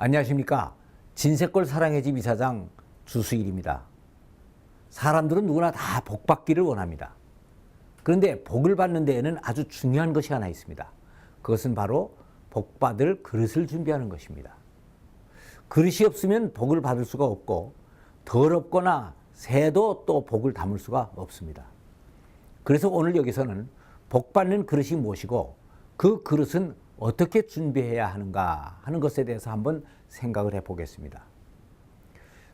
안녕하십니까. 진세골 사랑의 집 이사장 주수일입니다. 사람들은 누구나 다 복 받기를 원합니다. 그런데 복을 받는 데에는 아주 중요한 것이 하나 있습니다. 그것은 바로 복 받을 그릇을 준비하는 것입니다. 그릇이 없으면 복을 받을 수가 없고 더럽거나 새도 또 복을 담을 수가 없습니다. 그래서 오늘 여기서는 복 받는 그릇이 무엇이고 그 그릇은 어떻게 준비해야 하는가 하는 것에 대해서 한번 생각을 해보겠습니다.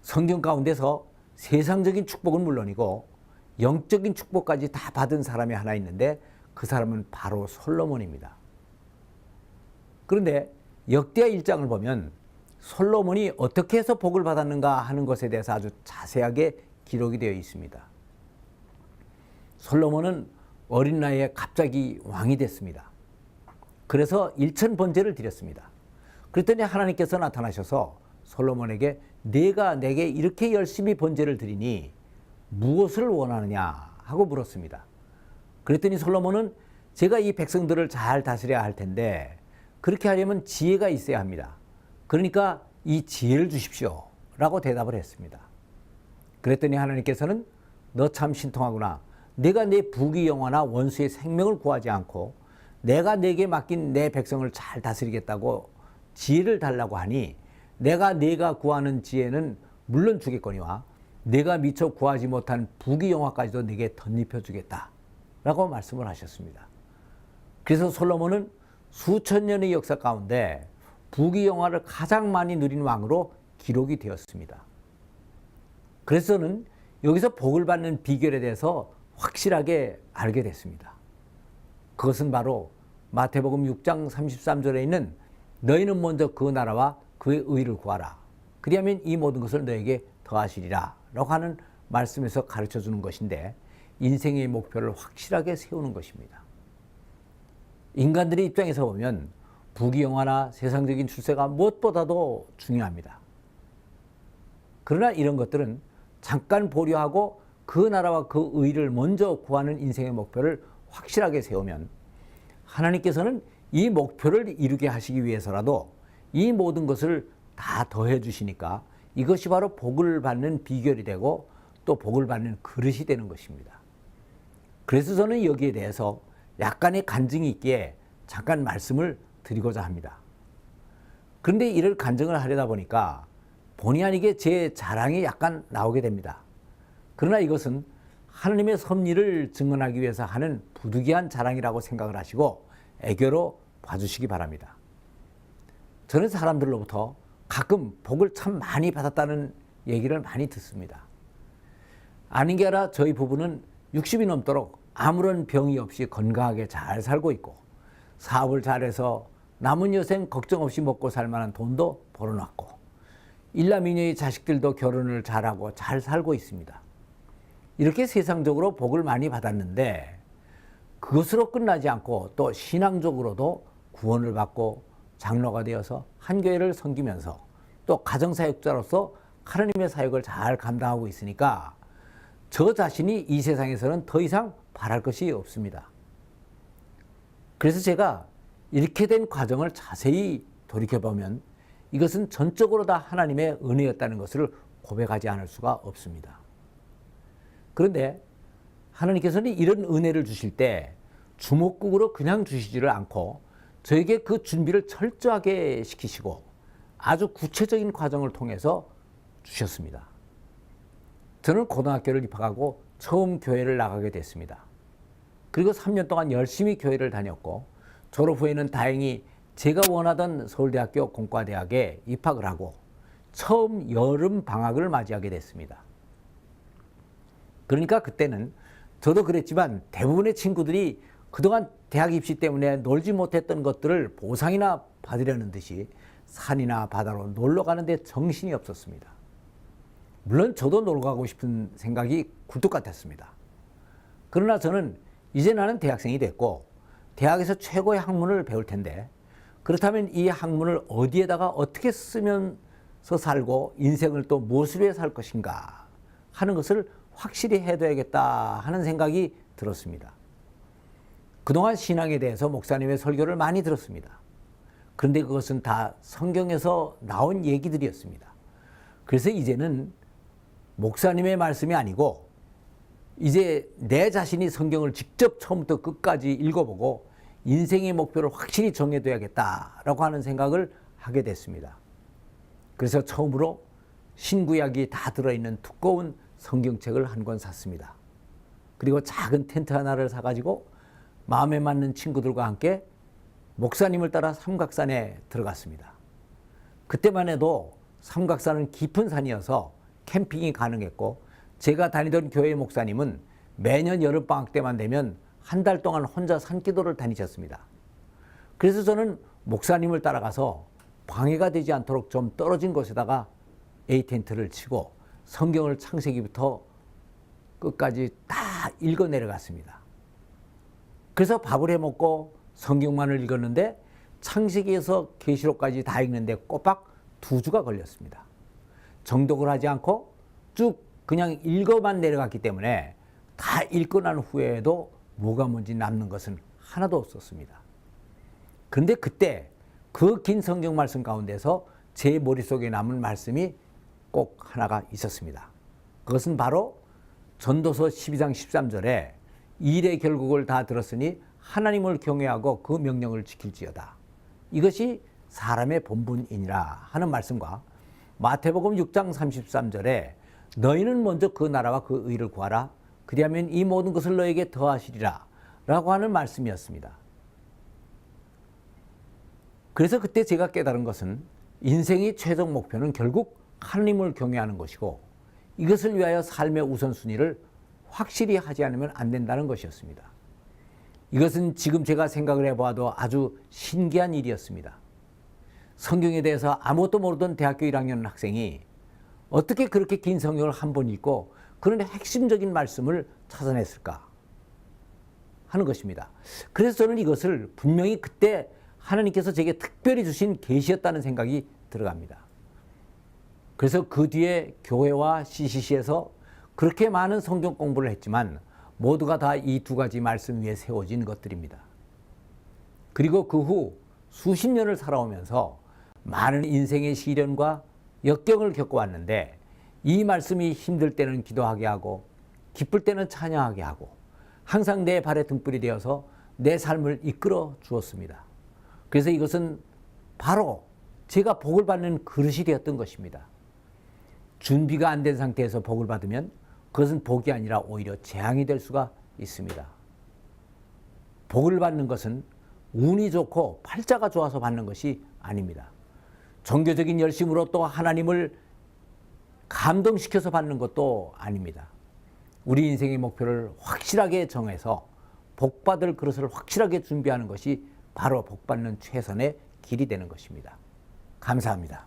성경 가운데서 세상적인 축복은 물론이고 영적인 축복까지 다 받은 사람이 하나 있는데 그 사람은 바로 솔로몬입니다. 그런데 역대하 1장을 보면 솔로몬이 어떻게 해서 복을 받았는가 하는 것에 대해서 아주 자세하게 기록이 되어 있습니다. 솔로몬은 어린 나이에 갑자기 왕이 됐습니다. 그래서 1000번제를 드렸습니다. 그랬더니 하나님께서 나타나셔서 솔로몬에게 내가 내게 이렇게 열심히 번제를 드리니 무엇을 원하느냐 하고 물었습니다. 그랬더니 솔로몬은 제가 이 백성들을 잘 다스려야 할 텐데 그렇게 하려면 지혜가 있어야 합니다. 그러니까 이 지혜를 주십시오 라고 대답을 했습니다. 그랬더니 하나님께서는 너 참 신통하구나. 내가 내 부귀영화나 원수의 생명을 구하지 않고 내가 내게 맡긴 내 백성을 잘 다스리겠다고 지혜를 달라고 하니 내가 구하는 지혜는 물론 주겠거니와 내가 미처 구하지 못한 부귀영화까지도 내게 덧입혀 주겠다 라고 말씀을 하셨습니다. 그래서 솔로몬은 수천 년의 역사 가운데 부귀영화를 가장 많이 누린 왕으로 기록이 되었습니다. 그래서 저는 여기서 복을 받는 비결에 대해서 확실하게 알게 됐습니다. 그것은 바로 마태복음 6장 33절에 있는 너희는 먼저 그 나라와 그의 의를 구하라. 그리하면 이 모든 것을 너에게 더하시리라 라고 하는 말씀에서 가르쳐 주는 것인데 인생의 목표를 확실하게 세우는 것입니다. 인간들의 입장에서 보면 부귀영화나 세상적인 출세가 무엇보다도 중요합니다. 그러나 이런 것들은 잠깐 보류하고 그 나라와 그 의를 먼저 구하는 인생의 목표를 확실하게 세우면 하나님께서는 이 목표를 이루게 하시기 위해서라도 이 모든 것을 다 더해 주시니까 이것이 바로 복을 받는 비결이 되고 또 복을 받는 그릇이 되는 것입니다. 그래서 저는 여기에 대해서 약간의 간증이 있기에 잠깐 말씀을 드리고자 합니다. 그런데 이를 간증을 하려다 보니까 본의 아니게 제 자랑이 약간 나오게 됩니다. 그러나 이것은 하나님의 섭리를 증언하기 위해서 하는 부득이한 자랑이라고 생각을 하시고 애교로 봐주시기 바랍니다. 저는 사람들로부터 가끔 복을 참 많이 받았다는 얘기를 많이 듣습니다. 아닌 게 아니라 저희 부부는 60이 넘도록 아무런 병이 없이 건강하게 잘 살고 있고 사업을 잘해서 남은 여생 걱정 없이 먹고 살 만한 돈도 벌어놨고 일남이녀의 자식들도 결혼을 잘하고 잘 살고 있습니다. 이렇게 세상적으로 복을 많이 받았는데 그것으로 끝나지 않고 또 신앙적으로도 구원을 받고 장로가 되어서 한 교회를 섬기면서 또 가정사역자로서 하나님의 사역을 잘 감당하고 있으니까 저 자신이 이 세상에서는 더 이상 바랄 것이 없습니다. 그래서 제가 이렇게 된 과정을 자세히 돌이켜보면 이것은 전적으로 다 하나님의 은혜였다는 것을 고백하지 않을 수가 없습니다. 그런데 하나님께서는 이런 은혜를 주실 때 주먹국으로 그냥 주시지를 않고 저에게 그 준비를 철저하게 시키시고 아주 구체적인 과정을 통해서 주셨습니다. 저는 고등학교를 입학하고 처음 교회를 나가게 됐습니다. 그리고 3년 동안 열심히 교회를 다녔고 졸업 후에는 다행히 제가 원하던 서울대학교 공과대학에 입학을 하고 처음 여름 방학을 맞이하게 됐습니다. 그러니까 그때는 저도 그랬지만 대부분의 친구들이 그동안 대학 입시 때문에 놀지 못했던 것들을 보상이나 받으려는 듯이 산이나 바다로 놀러 가는데 정신이 없었습니다. 물론 저도 놀러 가고 싶은 생각이 굴뚝 같았습니다. 그러나 저는 이제 나는 대학생이 됐고 대학에서 최고의 학문을 배울 텐데 그렇다면 이 학문을 어디에다가 어떻게 쓰면서 살고 인생을 또 무엇을 위해 살 것인가 하는 것을 확실히 해둬야겠다 하는 생각이 들었습니다. 그동안 신앙에 대해서 목사님의 설교를 많이 들었습니다. 그런데 그것은 다 성경에서 나온 얘기들이었습니다. 그래서 이제는 목사님의 말씀이 아니고 이제 내 자신이 성경을 직접 처음부터 끝까지 읽어보고 인생의 목표를 확실히 정해둬야겠다라고 하는 생각을 하게 됐습니다. 그래서 처음으로 신구약이 다 들어있는 두꺼운 성경책을 한 권 샀습니다. 그리고 작은 텐트 하나를 사가지고 마음에 맞는 친구들과 함께 목사님을 따라 삼각산에 들어갔습니다. 그때만 해도 삼각산은 깊은 산이어서 캠핑이 가능했고 제가 다니던 교회 목사님은 매년 여름방학 때만 되면 한 달 동안 혼자 산기도를 다니셨습니다. 그래서 저는 목사님을 따라가서 방해가 되지 않도록 좀 떨어진 곳에다가 A텐트를 치고 성경을 창세기부터 끝까지 다 읽어 내려갔습니다. 그래서 밥을 해먹고 성경만을 읽었는데 창세기에서 계시록까지 다 읽는데 꼬박 2주가 걸렸습니다. 정독을 하지 않고 쭉 그냥 읽어만 내려갔기 때문에 다 읽고 난 후에도 뭐가 뭔지 남는 것은 하나도 없었습니다. 그런데 그때 그 긴 성경 말씀 가운데서 제 머릿속에 남은 말씀이 꼭 하나가 있었습니다. 그것은 바로 전도서 12장 13절에 일의 결국을 다 들었으니 하나님을 경외하고 그 명령을 지킬지어다. 이것이 사람의 본분이니라 하는 말씀과 마태복음 6장 33절에 너희는 먼저 그 나라와 그 의를 구하라. 그리하면 이 모든 것을 너에게 더하시리라 라고 하는 말씀이었습니다. 그래서 그때 제가 깨달은 것은 인생의 최종 목표는 결국 하나님을 경외하는 것이고 이것을 위하여 삶의 우선순위를 확실히 하지 않으면 안 된다는 것이었습니다. 이것은 지금 제가 생각을 해봐도 아주 신기한 일이었습니다. 성경에 대해서 아무것도 모르던 대학교 1학년 학생이 어떻게 그렇게 긴 성경을 한 번 읽고 그런 핵심적인 말씀을 찾아냈을까 하는 것입니다. 그래서 저는 이것을 분명히 그때 하나님께서 제게 특별히 주신 계시였다는 생각이 들어갑니다. 그래서 그 뒤에 교회와 CCC에서 그렇게 많은 성경 공부를 했지만 모두가 다 이 두 가지 말씀 위에 세워진 것들입니다. 그리고 그 후 수십 년을 살아오면서 많은 인생의 시련과 역경을 겪어왔는데 이 말씀이 힘들 때는 기도하게 하고 기쁠 때는 찬양하게 하고 항상 내 발의 등불이 되어서 내 삶을 이끌어 주었습니다. 그래서 이것은 바로 제가 복을 받는 그릇이 되었던 것입니다. 준비가 안 된 상태에서 복을 받으면 그것은 복이 아니라 오히려 재앙이 될 수가 있습니다. 복을 받는 것은 운이 좋고 팔자가 좋아서 받는 것이 아닙니다. 종교적인 열심으로 또 하나님을 감동시켜서 받는 것도 아닙니다. 우리 인생의 목표를 확실하게 정해서 복받을 그릇을 확실하게 준비하는 것이 바로 복받는 최선의 길이 되는 것입니다. 감사합니다.